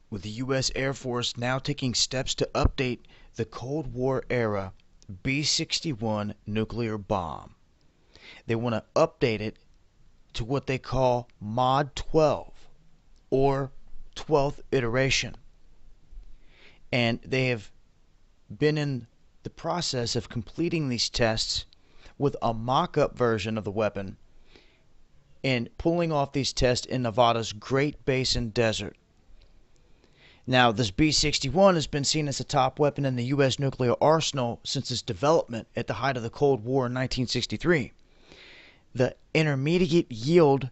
with the U.S. Air Force now taking steps to update the Cold War era B-61 nuclear bomb. They want to update it to what they call Mod 12, or 12th iteration. And they have been in the process of completing these tests with a mock-up version of the weapon and pulling off these tests in Nevada's Great Basin Desert. Now, this B-61 has been seen as a top weapon in the U.S. nuclear arsenal since its development at the height of the Cold War in 1963. The intermediate yield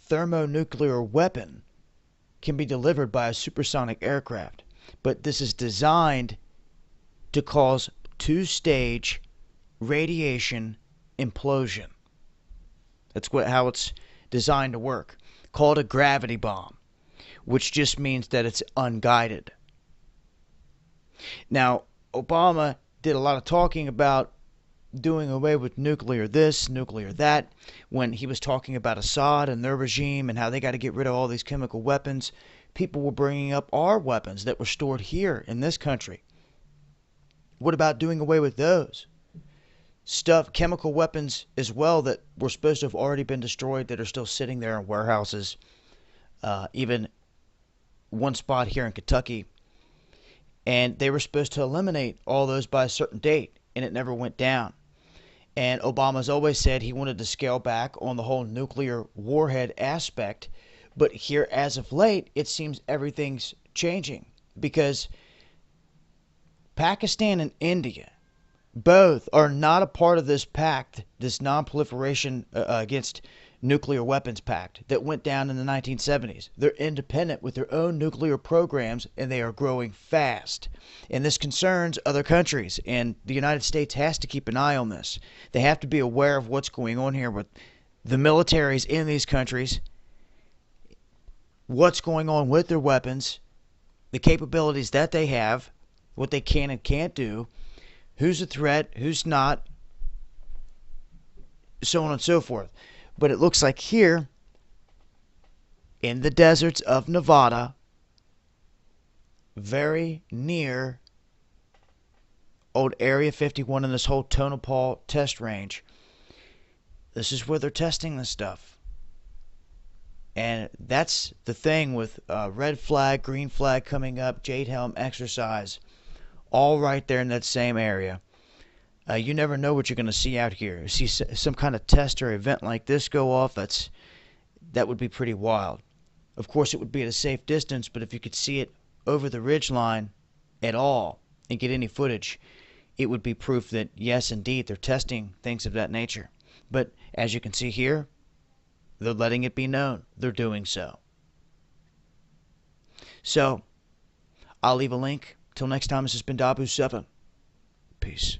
thermonuclear weapon can be delivered by a supersonic aircraft, but this is designed to cause two-stage radiation implosion. That's how it's designed to work. Called a gravity bomb, which just means that it's unguided. Now, Obama did a lot of talking about doing away with nuclear this, nuclear that, when he was talking about Assad and their regime and how they got to get rid of all these chemical weapons. People were bringing up our weapons that were stored here in this country. What about doing away with those? Chemical weapons as well that were supposed to have already been destroyed that are still sitting there in warehouses. Even one spot here in Kentucky. And they were supposed to eliminate all those by a certain date, and it never went down. And Obama's always said he wanted to scale back on the whole nuclear warhead aspect. But here, as of late, it seems everything's changing, because Pakistan and India both are not a part of this pact, this non-proliferation against nuclear weapons pact that went down in the 1970s. They're independent with their own nuclear programs, and they are growing fast. And this concerns other countries, and the United States has to keep an eye on this. They have to be aware of what's going on here with the militaries in these countries, what's going on with their weapons, the capabilities that they have, what they can and can't do, who's a threat, who's not, so on and so forth. But it looks like here in the deserts of Nevada, very near old Area 51 and this whole Tonopah test range, this is where they're testing this stuff. And that's the thing with red flag, green flag coming up, Jade Helm exercise, all right there in that same area. You never know what you're going to see out here. You see some kind of test or event like this go off, that would be pretty wild. Of course, it would be at a safe distance, but if you could see it over the ridge line at all and get any footage, it would be proof that, yes, indeed, they're testing things of that nature. But as you can see here, they're letting it be known they're doing so. So, I'll leave a link. Till next time, this has been Dabu7. Peace.